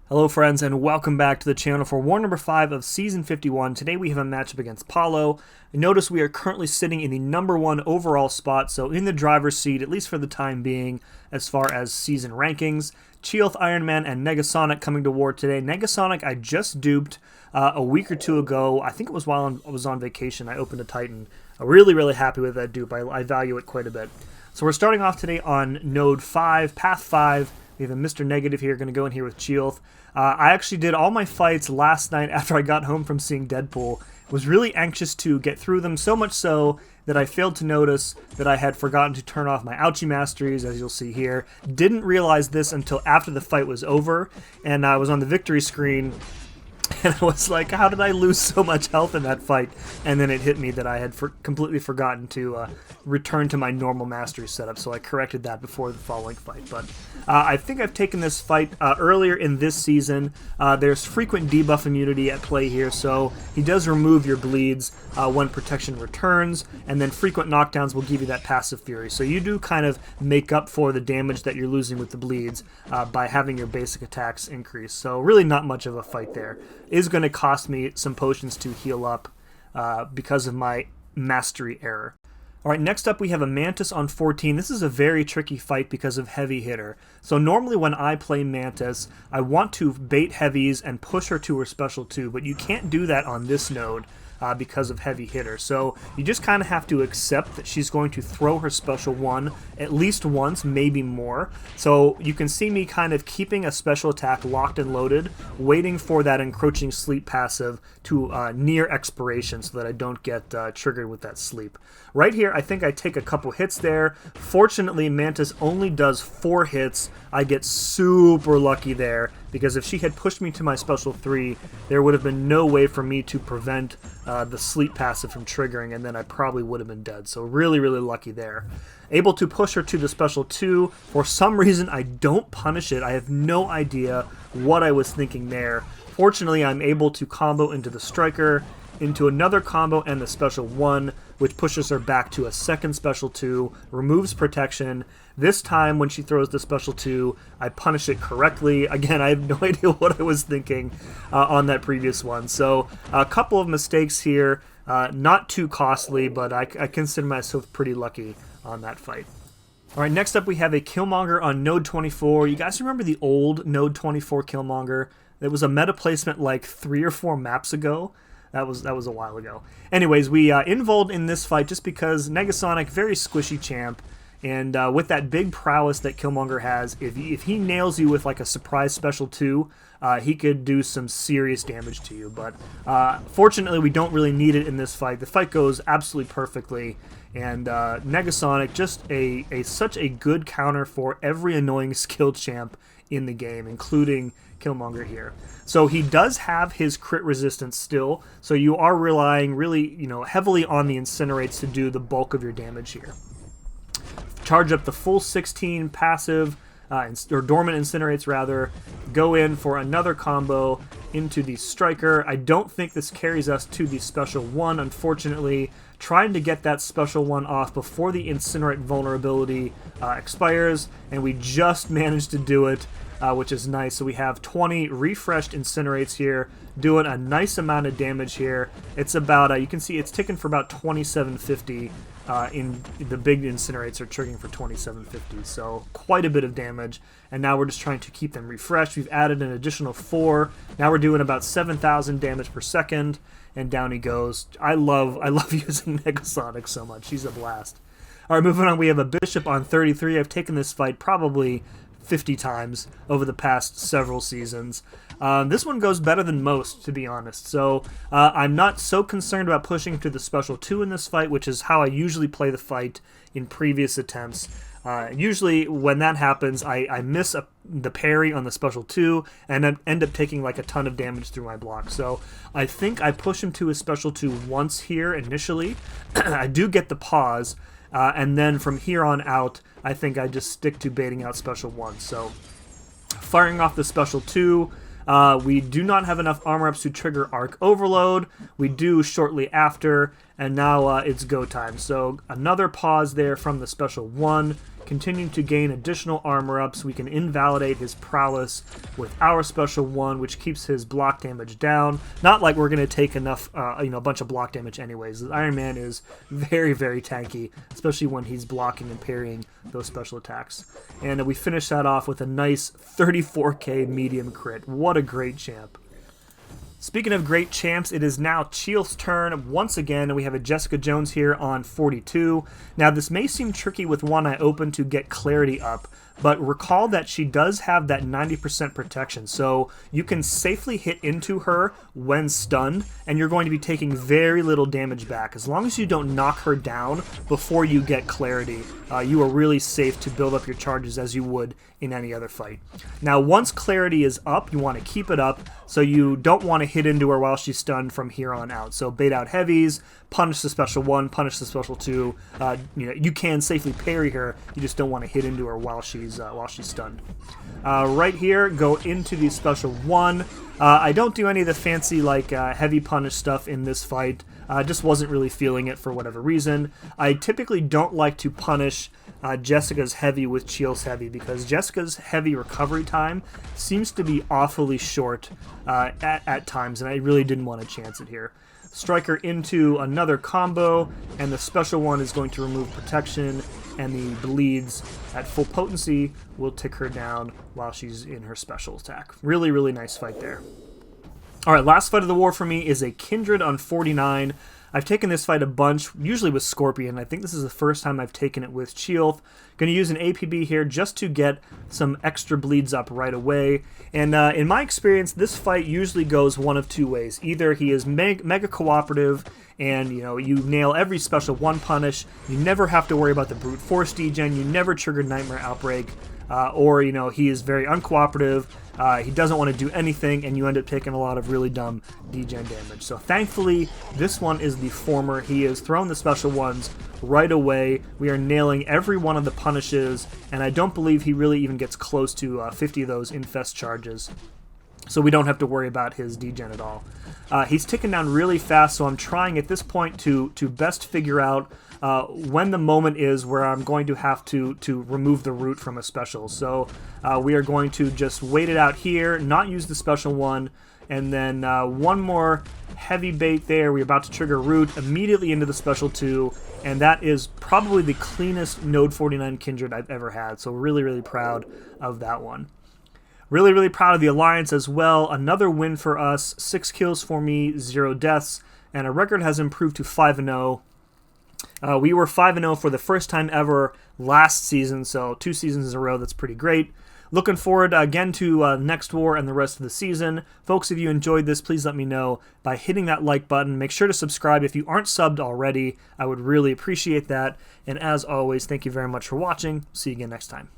Hello friends and welcome back to the channel for war number 5 of season 51. Today we have a matchup against Paulo. Notice we are currently sitting in the number 1 overall spot, so in the driver's seat, at least for the time being, as far as season rankings. Chee'ilth, Iron Man, and Negasonic coming to war today. Negasonic I just duped a week or two ago. I think it was while I was on vacation. I opened a Titan. I'm really happy with that dupe. I value it quite a bit. So we're starting off today on node 5, path 5. We have a Mr. Negative here, going to go in here with Chee'ilth. I actually did all my fights last night after I got home from seeing Deadpool. Was really anxious to get through them, so much so that I failed to notice that I had forgotten to turn off my ouchie masteries, as you'll see here. Didn't realize this until after the fight was over, and I was on the victory screen, and I was like, how did I lose so much health in that fight? And then it hit me that I had completely forgotten to return to my normal mastery setup, so I corrected that before the following fight. But I think I've taken this fight earlier in this season. There's frequent debuff immunity at play here, so he does remove your bleeds when protection returns, and then frequent knockdowns will give you that passive fury. So you do kind of make up for the damage that you're losing with the bleeds by having your basic attacks increase. So really not much of a fight there. Is going to cost me some potions to heal up because of my mastery error. Alright, next up we have a Mantis on 14. This is a very tricky fight because of heavy hitter. So normally when I play Mantis, I want to bait heavies and push her to her special 2, but you can't do that on this node because of heavy hitter. So you just kind of have to accept that she's going to throw her special 1 at least once, maybe more. So you can see me kind of keeping a special attack locked and loaded, waiting for that encroaching sleep passive to near expiration so that I don't get triggered with that sleep. Right here, I think I take a couple hits there. Fortunately, Mantis only does 4 hits. I get super lucky there, because if she had pushed me to my special 3, there would have been no way for me to prevent the sleep passive from triggering, and then I probably would have been dead. So really lucky there. Able to push her to the special 2. For some reason, I don't punish it. I have no idea what I was thinking there. Fortunately, I'm able to combo into the striker, into another combo and the special 1, which pushes her back to a second special 2, removes protection. This time, when she throws the special 2, I punish it correctly. Again, I have no idea what I was thinking on that previous one. So, a couple of mistakes here. Not too costly, but I consider myself pretty lucky on that fight. Alright, next up we have a Killmonger on node 24. You guys remember the old node 24 Killmonger? It was a meta placement like 3 or 4 maps ago. That was a while ago. Anyways, we involved in this fight just because Negasonic, very squishy champ, and with that big prowess that Killmonger has, if he nails you with like a surprise special 2, he could do some serious damage to you. But fortunately, we don't really need it in this fight. The fight goes absolutely perfectly, and Negasonic, just such a good counter for every annoying skill champ in the game, including Killmonger here. So he does have his crit resistance still, so you are relying really, heavily on the incinerates to do the bulk of your damage here. Charge up the full 16 passive, or dormant incinerates rather, go in for another combo into the striker. I don't think this carries us to the special 1, unfortunately. Trying to get that special 1 off before the incinerate vulnerability expires, and we just managed to do it, which is nice. So we have 20 refreshed incinerates here, doing a nice amount of damage here. It's about, you can see it's ticking for about 2750. In the big incinerates are triggering for 2750, so quite a bit of damage. And now we're just trying to keep them refreshed. We've added an additional 4. Now we're doing about 7,000 damage per second, and down he goes. I love using Negasonic so much. She's a blast. All right, moving on. We have a Bishop on 33. I've taken this fight probably 50 times over the past several seasons. This one goes better than most, to be honest. So I'm not so concerned about pushing to the special 2 in this fight, which is how I usually play the fight in previous attempts. Usually when that happens, I miss the parry on the special 2 and I end up taking like a ton of damage through my block. So I think I push him to his special 2 once here initially. I do get the pause, and then from here on out, I think I just stick to baiting out special 1. So firing off the special 2, we do not have enough armor ups to trigger Arc Overload. We do shortly after, and now it's go time. So another pause there from the special 1. continuing to gain additional armor ups. We can invalidate his prowess with our special one, which keeps his block damage down. Not like we're going to take enough, a bunch of block damage anyways. The Iron Man is very, very tanky, especially when he's blocking and parrying those special attacks. And we finish that off with a nice 34k medium crit. What a great champ. Speaking of great champs, it is now Chee'ilth's turn once again, and we have a Jessica Jones here on 42. Now, this may seem tricky with one eye open to get clarity up, but recall that she does have that 90% protection, so you can safely hit into her when stunned, and you're going to be taking very little damage back. As long as you don't knock her down before you get clarity, you are really safe to build up your charges as you would in any other fight. Now, once clarity is up, you want to keep it up, so you don't want to hit into her while she's stunned from here on out. So bait out heavies, punish the special one, punish the special two. You can safely parry her, you just don't want to hit into her while she's stunned. Right here, go into the special one. I don't do any of the fancy heavy punish stuff in this fight. Just wasn't really feeling it for whatever reason. I typically don't like to punish Jessica's heavy with Chee'ilth's heavy because Jessica's heavy recovery time seems to be awfully short at times, and I really didn't want to chance it here. Strike her into another combo, and the special one is going to remove protection, and the bleeds at full potency will tick her down while she's in her special attack. Really, really nice fight there. Alright, last fight of the war for me is a Kindred on 49. I've taken this fight a bunch, usually with Scorpion. I think this is the first time I've taken it with Chee'ilth. Going to use an APB here just to get some extra bleeds up right away. And in my experience, this fight usually goes one of two ways. Either he is mega cooperative and you nail every special one punish, you never have to worry about the brute force degen, you never trigger Nightmare Outbreak, or he is very uncooperative, he doesn't want to do anything, and you end up taking a lot of really dumb degen damage. So thankfully, this one is the former. He has thrown the special ones right away. We are nailing every one of the punishes, and I don't believe he really even gets close to 50 of those infest charges. So we don't have to worry about his degen at all. He's ticking down really fast, so I'm trying at this point to best figure out when the moment is where I'm going to have to remove the root from a special. So we are going to just wait it out here, not use the special one, and then one more heavy bait there. We're about to trigger root immediately into the special 2, and that is probably the cleanest Node 49 Kindred I've ever had. So really, really proud of that one. Really, really proud of the Alliance as well. Another win for us. 6 kills for me, 0 deaths, and our record has improved to 5-0. We were 5-0 for the first time ever last season, so 2 seasons in a row. That's pretty great. Looking forward again to next war and the rest of the season. Folks, if you enjoyed this, please let me know by hitting that like button. Make sure to subscribe if you aren't subbed already. I would really appreciate that. And as always, thank you very much for watching. See you again next time.